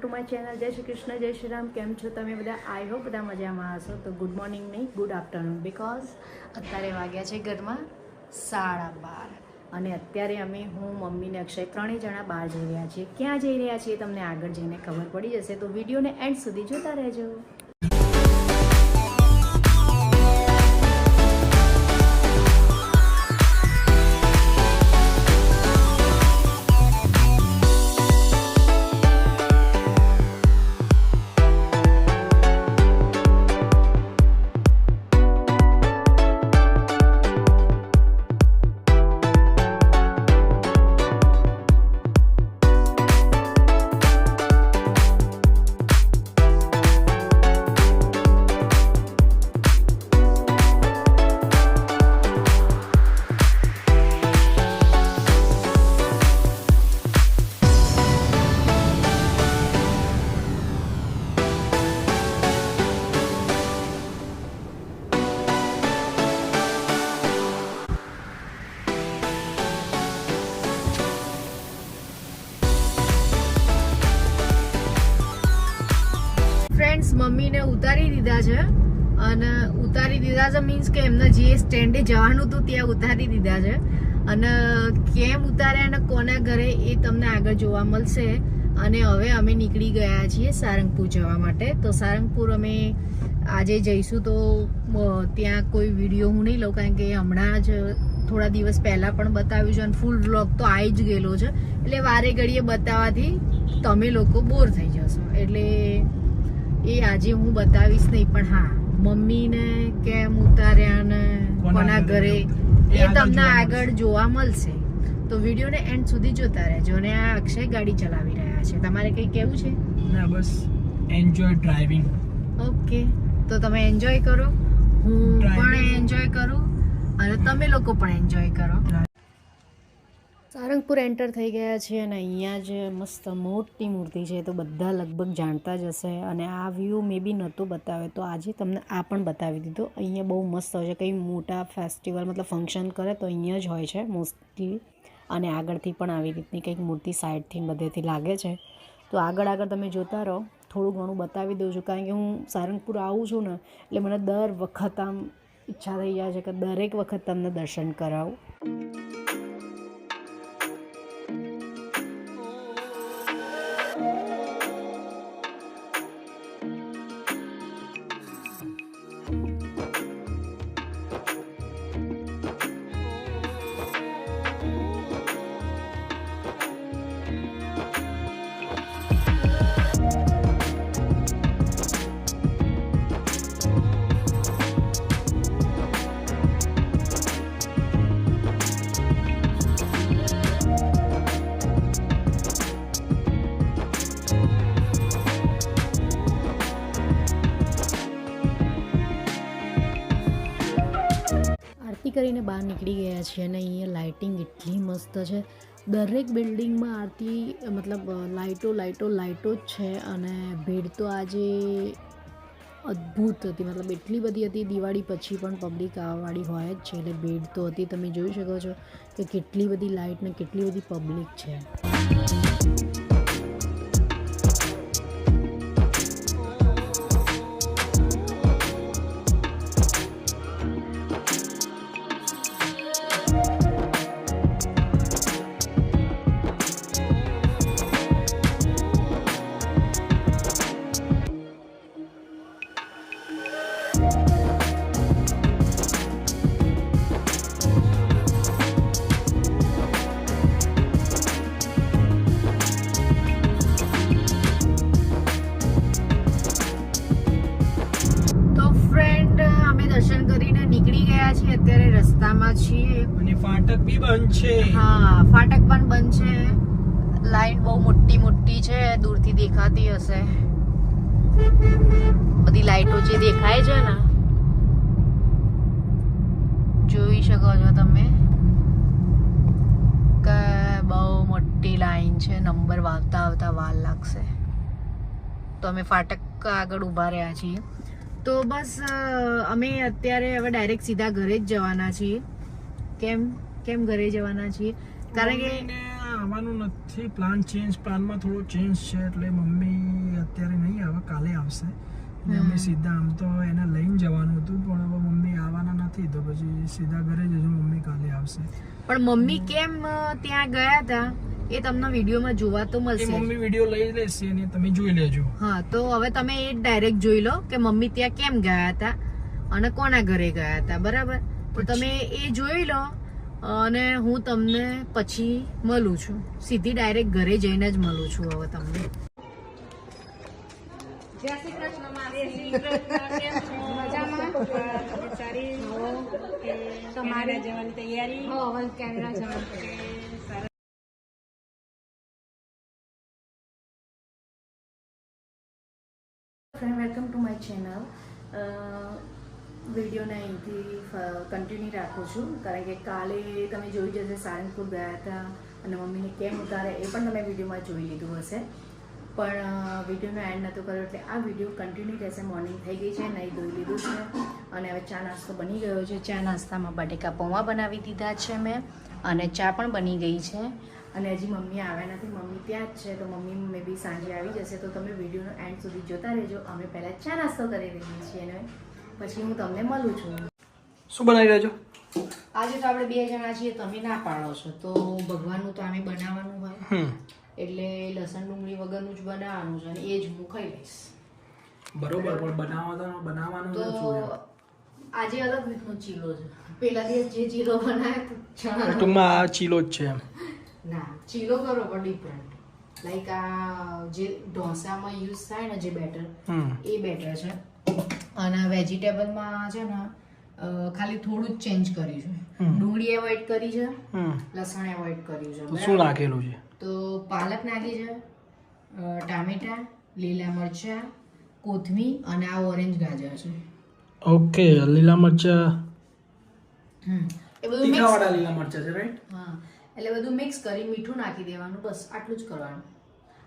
To my channel. જય શ્રી કૃષ્ણ, જય શ્રી રામ. કેમ છો તમે બધા? આઈ હોપ બધા મજામાં હશો. તો ગુડ મોર્નિંગ નહીં, ગુડ આફ્ટરનૂન, બિકોઝ અત્યારે વાગ્યા છે ઘરમાં 12:30 અને અત્યારે હું મમ્મી ને અક્ષય ત્રણેય જણા બહાર જઈ રહ્યા છીએ. ક્યાં જઈ રહ્યા છીએ તમને આગળ જઈને ખબર પડી જશે, તો વિડીયોને એન્ડ સુધી જોતા રહેજો. મમ્મીને ઉતારી દીધા છે અને ઉતારી દીધા છે મીન્સ કે એમને જે સ્ટેન્ડે જવાનું હતું ત્યાં ઉતારી દીધા છે. અને કેમ ઉતાર્યા અને કોના ઘરે એ તમને આગળ જોવા મળશે. અને હવે અમે નીકળી ગયા છીએ સારંગપુર જવા માટે. તો સારંગપુર અમે આજે જઈશું. તો ત્યાં કોઈ વિડીયો હું નહીં લઉં, કારણ કે હમણાં જ થોડા દિવસ પહેલાં પણ બતાવ્યું છે અને ફૂલ વ્લોગ તો આવી જ ગયેલો છે. એટલે વારે ઘડીએ બતાવવાથી તમે લોકો બોર થઈ જશો. એટલે એ આજે હું બતાવીશ નહીં, પણ હા મમ્મીને કેમ ઉતાર્યા ને કોના ઘરે એ તમને આગળ જોવા મળશે. તો વિડીયોને એન્ડ સુધી જોતા રહેજો. અને આ અક્ષય ગાડી ચલાવી રહ્યા છે. તમારે કંઈ કહેવું છે? ના, બસ એન્જોય ડ્રાઇવિંગ. ઓકે, તો તમે એન્જોય કરો, હું પણ એન્જોય કરું અને તમે લોકો પણ એન્જોય કરો. સારંગપુર એન્ટર થઈ ગયા છે અને અહીંયા જ મસ્ત મોટી મૂર્તિ છે. તો બધા લગભગ જાણતા જ હશે. અને આ વ્યૂ મે બી નહોતું બતાવે, તો આજે તમને આ પણ બતાવી દીધો. અહીંયા બહુ મસ્ત હોય છે. કંઈ મોટા ફેસ્ટિવલ મતલબ ફંક્શન કરે તો અહીંયા જ હોય છે મોસ્ટલી. અને આગળથી પણ આવી રીતની કંઈક મૂર્તિ સાઈડથી બધેથી લાગે છે. તો આગળ તમે જોતા રહો, થોડું ઘણું બતાવી દઉં છું. કારણ કે હું સારંગપુર આવું છું ને, એટલે મને દર વખત આમ ઈચ્છા થઈ જાય છે કે દરેક વખત તમને દર્શન કરાવું. કરીને બહાર નીકળી ગયા છીએ અને અહીંયા લાઇટિંગ એટલી મસ્ત છે. દરેક બિલ્ડિંગમાં આરતી મતલબ લાઇટો જ છે. અને ભીડ તો આજે અદ્ભુત હતી, મતલબ એટલી બધી હતી. દિવાળી પછી પણ પબ્લિક આવવાવાળી હોય જ છે, એટલે ભીડ તો હતી. તમે જોઈ શકો છો કે કેટલી બધી લાઇટ ને કેટલી બધી પબ્લિક છે. દર્શન કરીને નીકળી ગયા છીએ. અત્યારે રસ્તામાં છીએ અને ફાટક બી બંધ છે. હા, ફાટક પણ બંધ છે. લાઈન બહુ મોટી છે, દૂરથી દેખાતી હશે. બધી લાઈટો જે દેખાય છે ને, જોઈ શકો છો તમે કે બહુ મોટી લાઈન છે. નંબર આવતા વાર લાગશે. તો અમે ફાટક આગળ ઊભા રહ્યા છીએ. તો બસ અમે અત્યારે હવે ડાયરેક્ટ સીધા ઘરે જ જવાના છીએ. કેમ ઘરે જવાના છીએ? કારણ કે આવવાનું નથી. પ્લાનમાં થોડો ચેન્જ છે, એટલે મમ્મી અત્યારે નહીં આવે, કાલે આવશે. અમે સીધા આમ તો એને લઈને જવાનું હતું, પણ હવે મમ્મી આવવાના નથી, તો પછી સીધા ઘરે જજો. મમ્મી કાલે આવશે. પણ મમ્મી કેમ ત્યાં ગયા હતા એ તમને વિડીયોમાં જોવા તો મળશે. મમ્મી વિડીયો લઈ લેશે અને તમે જોઈ લેજો. હા, તો હવે તમે એ ડાયરેક્ટ જોઈ લો કે મમ્મી ત્યાં કેમ ગયા હતા અને કોના ઘરે ગયા હતા. બરાબર, તો તમે એ જોઈ લો અને હું તમને પછી મળું છું. સીધી ડાયરેક્ટ ઘરે જઈને જ મળું છું હવે તમને. જય શ્રી કૃષ્ણ. તમારે જવાની તૈયારી? કેનેડા જવાની. Welcome to my channel. વિડીયોને અહીંથી કન્ટિન્યુ રાખું છું, કારણ કે કાલે તમે જોઈ જશે સારંગપુર ગયા હતા અને મમ્મીને કેમ ઉતારે એ પણ તમે વિડીયોમાં જોઈ લીધું હશે. પણ વિડીયોનો એન્ડ નહોતો કર્યો, એટલે આ વિડીયો કન્ટિન્યુ રહેશે. મોર્નિંગ થઈ ગઈ છે, નહીં ધોઈ લીધું છે અને હવે ચા નાસ્તો બની ગયો છે. ચા નાસ્તામાં બટેકા પૌવા બનાવી દીધા છે મેં, અને ચા પણ બની ગઈ છે. અને હજી મમ્મી આવ્યા નથી, મમ્મી ત્યાં જ છે, તો મમ્મી મે બી સાંજે આવી જશે. તો તમે વિડીયોનો એન્ડ સુધી જોતા રહેજો. અમે પહેલાં ચા નાસ્તો કરી રહીએ છીએ અને પછી હું તમને મળું છું. શું બનાવી રહ્યો છો? આજે તો આપણે 2 જણા છીએ, તમે ના પાડો છો, તો ભગવાનનું તો આમે બનાવવાનું હોય, એટલે લસણ ડુંગળી વગરનું જ બનાવવાનું છે અને એ જ હું ખાઈ લઈશ. બરોબર, પણ બનાવવાનું તો આજે અલગ રીતનો ચીલો છે. પેલા દિવસ જે ચીલો બનાવ્યો ટૂંકમાં આ ચીલો જ છે એમ. ના, ચીલો કરો પણ ડિફરન્ટ. લાઈક આ જે ઢોસામાં યુઝ થાય ને જે બેટર, એ બેટર છે. અને વેજીટેબલમાં છે ને ખાલી થોડું જ ચેન્જ કર્યું છે. ડુંગળી એવોઇડ કરી છે, લસણ એવોઇડ કર્યું છે. શું નાખેલું છે? તો પાલક નાખી છે, ટામેટા, લીલા મરચા, કોથમીર અને આ ઓરેન્જ ગાજર છે. ઓકે, લીલા મરચા, એ બધું તીખાવાળા લીલા મરચા છે, રાઈટ? હા, એટલે બધું મિક્સ કરી મીઠું નાખી દેવાનું, બસ આટલું જ કરવાનું.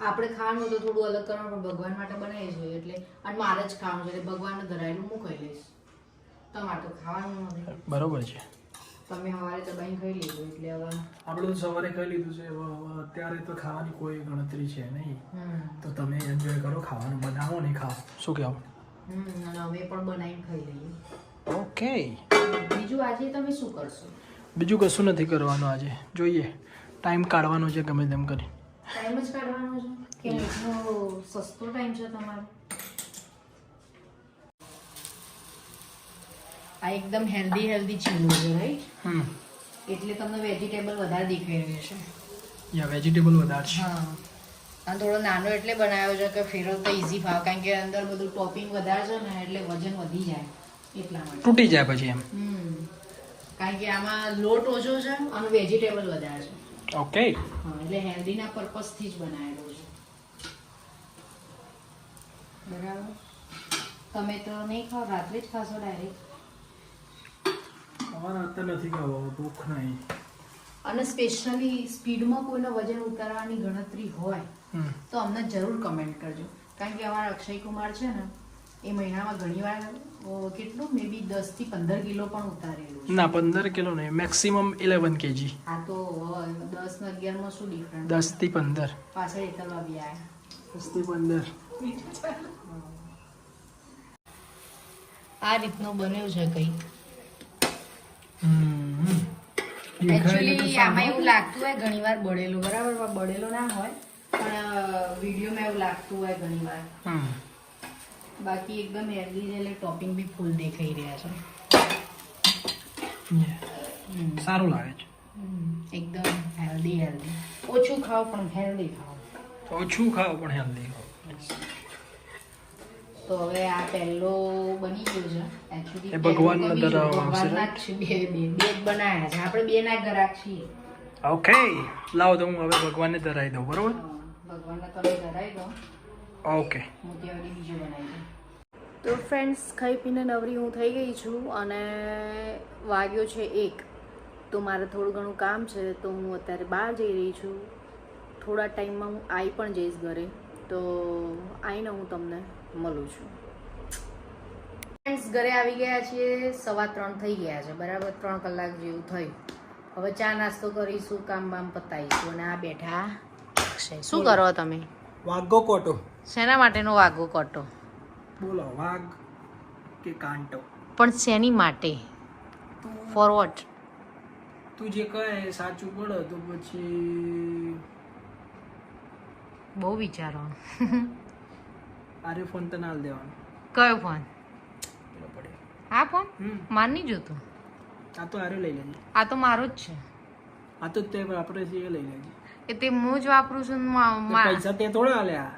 આપણે ખાવાનું હોય તો થોડું અલગ કરવાનું, પણ ભગવાન માટે બનાવીએ છીએ એટલે, અને મારે જ ખાવાનું છે એટલે ભગવાનને ધરાયેલું હું ખાઈ લઈશ. તમારે તો ખાવાનું નથી. બરોબર છે. તમે સવારે દબાઈને ખાઈ લીધું એટલે હવે આપણે તો સવારે ખાઈ લીધું છે, અત્યારે તો ખાવાની કોઈ ગણતરી છે નહીં. તો તમે એન્જોય કરો, ખાવાનું બનાવો ને ખાઓ. શું કહેવું? અને અમે પણ બનાવીને ખાઈ લઈએ. ઓકે. બીજું આજે તમે શું કરશો? બીજું કશું નથી કરવાનું આજે. જોઈએ, ટાઈમ કાઢવાનો છે ગમે તેમ કરી. ટાઈમ જ કાઢવાનો છે કે એટલો સસ્તો ટાઈમ છે તમારો? આ એકદમ હેલ્ધી ચીલો છે, રાઈટ? એટલે તમને વેજીટેબલ વધારે દેખાઈ રહ્યું છે. યા વેજીટેબલ વધારે છે. હા, અને થોડો નાનો એટલે બનાવ્યો છે કે ફેરવતા ઈઝી ફાવે, કારણ કે અંદર બધું ટોપિંગ વધારે છે ને, એટલે વજન વધી જાય એટલા માટે. તૂટી જાય પછી એમ. કારણ કે આમાં લોટ ઓછો છે અને વેજીટેબલ વધારે છે. ઓકે. હા, એટલે હેલ્ધીના પર્પઝથી જ બનાવેલો છે. બરાબર. તમે તો નહીં ખાઓ, રાત્રે જ ખાશો ડાયરેક્ટ? અમારે અત્યારે નથી ખાવા, ભૂખ નહીં. અને સ્પેશિયલી સ્પીડમાં કોઈનો વજન ઉતારવાની ગણતરી હોય તો અમને જરૂર કમેન્ટ કરજો, કારણ કે અમારા અક્ષય કુમાર છે ને, એ મહિનામાં ઘણીવાર કેટલું મે બી 10 થી 15 કિલો પણ ઉતારેલું છે. ના, 15 કિલો નહીં, મેક્સિમમ 11 kg. આ તો 10 ને 11 માં શું ડિફરન્સ? 10 થી 15. પાછળ એકલવા બી આયા. 10 થી 15. આ રીતનું બન્યું છે કંઈક. એકચ્યુઅલી આમાં એવું લાગતું હોય ઘણીવાર બળેલું, બરાબર? બળેલો ના હોય, પણ વિડીયોમાં એવું લાગતું હોય ઘણીવાર. બાકી એકદમ હેલ્ધી છે, એટલે ટોપિંગ બી ફૂલ દેખાઈ રહ્યા છે. સારું લાગે છે. એકદમ હેલ્ધી. ઓછું ખાઓ પણ હેલ્ધી ખાઓ. ઓછું ખાઓ પણ હેલ્ધી ખાઓ. તો હવે આ પહેલો બની ગયો છે. એકચ્યુઅલી એ ભગવાનને ધરાવવામાં આવશે. ભગવાનના જ છે, બે જ બનાવ્યા છે. આપણે 2 ના ગ્રાહક છીએ. ઓકે, લાવો તો હું હવે ભગવાનને ધરાવી દઉં. બરોબર? ભગવાનને તમે ધરાવી દો. ઓકે. હું ત્યાં વળી બીજું બનાવી દઉં. તો ફ્રેન્ડ્સ, ખાઈ પીને નવરી હું થઈ ગઈ છું અને વાગ્યો છે 1. તો મારે થોડું ઘણું કામ છે, તો હું અત્યારે બહાર જઈ રહી છું. થોડા ટાઈમમાં હું આવી પણ જઈશ ઘરે, તો આવીને હું તમને મળું છું. ફ્રેન્ડ્સ, ઘરે આવી ગયા છીએ, 3:15 થઈ ગયા છે, બરાબર? 3 કલાક જેવું થયું. હવે ચા નાસ્તો કરીશું, કામ બામ પતાવીશું અને આ બેઠા અક્ષય. શું કરો તમે? વાઘો કોટો. શેના માટેનો વાઘો કોટો? બોલો વાઘ કે કાંટો? પણ શેની માટે? For what? તું જે કહે એ સાચું પડે તો પછી બહુ વિચારો. આરે ફોન તો ના દેવાનો. કયો ફોન? પેલો પડે. આ ફોન માર નહીં જોતો. આ તો આરે લઈ લેજે. આ તો મારો જ છે. આ તો તે વાપરે છે એ લઈ લેજે. એ તે હું જ વાપરું છું ને પૈસા તે થોડા આલ્યા.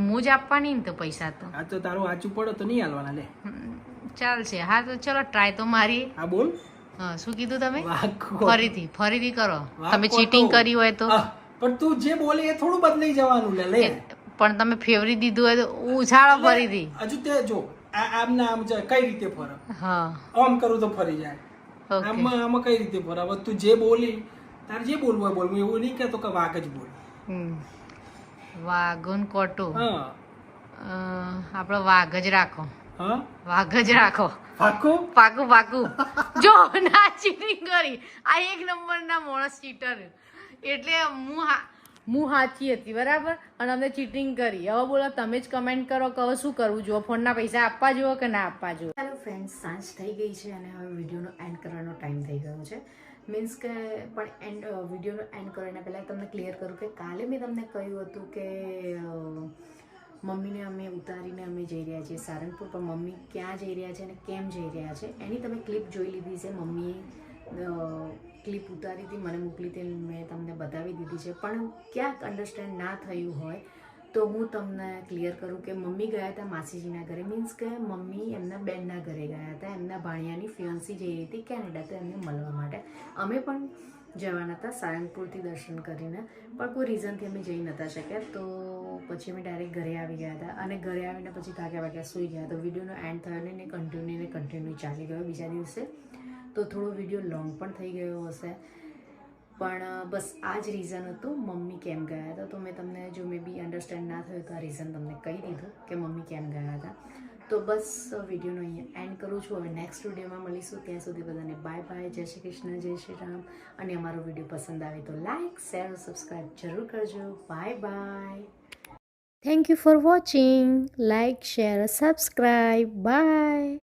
હું જ આપવાની ને તો પૈસા તો. આ તો તારું સાચું પડે તો નહીં હાલવાના લે. ચાલશે. હા તો ચલો ટ્રાય તો મારી. હા બોલ. હા શું કીધું તમે? વાઘો. ફરીથી કરો. વાઘ તમે કોટો. ચીટિંગ કરી હોય તો. પણ તું જે બોલે એ થોડું બદલાઈ જવાનું લે લે. પણ તમે ફેવરી દીધું હોય તો ઉછાળો ફરીથી. હજુ તે જો આમ ને આમ જાય કઈ રીતે ફરે? હા આમ કરું તો ફરી જાય. ઓકે. આમાં કઈ રીતે ફરે? હવે તું જે બોલી તારે જે બોલવું હોય બોલવું, એવું નહીં કહેતો કે વાઘ જ બોલ. વાઘન કોટો. હા આપણો વાઘ જ રાખો. હા વાઘ જ રાખો. પાકું. પાકું. જો ના ચીટિંગ કરી. આ એક નંબરના માણસ ચીટર. એટલે હું સાચી હતી બરાબર અને અમને ચીટિંગ કરી. હવે બોલો તમે જ કમેન્ટ કરો કે હવે શું કરવું જોઈએ, ફોનના પૈસા આપવા જોઈએ કે ના આપવા જોઈએ. હેલો ફ્રેન્ડ્સ, સાંજ થઈ ગઈ છે અને હવે વિડીયોનો એન્ડ કરવાનો ટાઈમ થઈ ગયો છે. મીન્સ કે પણ વિડીયોનો એન્ડ કરવાના પહેલાં તમને ક્લિયર કરું કે કાલે મેં તમને કહ્યું હતું કે મમ્મીને અમે ઉતારીને અમે જઈ રહ્યા છીએ સારંગપુર, પણ મમ્મી ક્યાં જઈ રહ્યા છે અને કેમ જઈ રહ્યા છે એની તમે ક્લિપ જોઈ લીધી છે. મમ્મીએ ક્લિપ ઉતારી હતી, મને મોકલી હતી, મેં તમને બતાવી દીધી છે. પણ ક્યાંક અન્ડરસ્ટેન્ડ ના થયું હોય તો હું તમને ક્લિયર કરું કે મમ્મી ગયા હતા માસીજીના ઘરે. મીન્સ કે મમ્મી એમના બેનના ઘરે ગયા હતા. એમના ભાણિયાની ફિયોન્સી જઈ રહી હતી કેનેડા, તો એમને મળવા માટે. અમે પણ જવાના હતા સારંગપુરથી દર્શન કરીને, પણ કોઈ રીઝનથી અમે જઈ નહોતા શક્યા. તો પછી અમે ડાયરેક્ટ ઘરે આવી ગયા હતા અને ઘરે આવીને પછી થાક્યા વાગ્યા સૂઈ ગયા. તો વિડીયોનો એન્ડ થયો ને કન્ટિન્યુ ચાલી ગયો બીજા દિવસે. તો થોડો વિડીયો લોંગ પણ થઈ ગયો હશે, પણ બસ આ જ રીઝન હતું મમ્મી કેમ ગયા હતા. તો મેં તમને જો મે બી અન્ડરસ્ટેન્ડ ના થયું તો આ રીઝન તમને કહી દીધું કે મમ્મી કેમ ગયા હતા. તો બસ વિડીયોનો અહીંયા એન્ડ કરું છું. હવે નેક્સ્ટ વિડીયોમાં મળીશું. ત્યાં સુધી બધાને બાય બાય, જય શ્રી કૃષ્ણ, જય શ્રી રામ. અને અમારો વિડીયો પસંદ આવે તો લાઇક શેર સબસ્ક્રાઈબ જરૂર કરજો. Bye bye. Thank you for watching. Like share subscribe. By.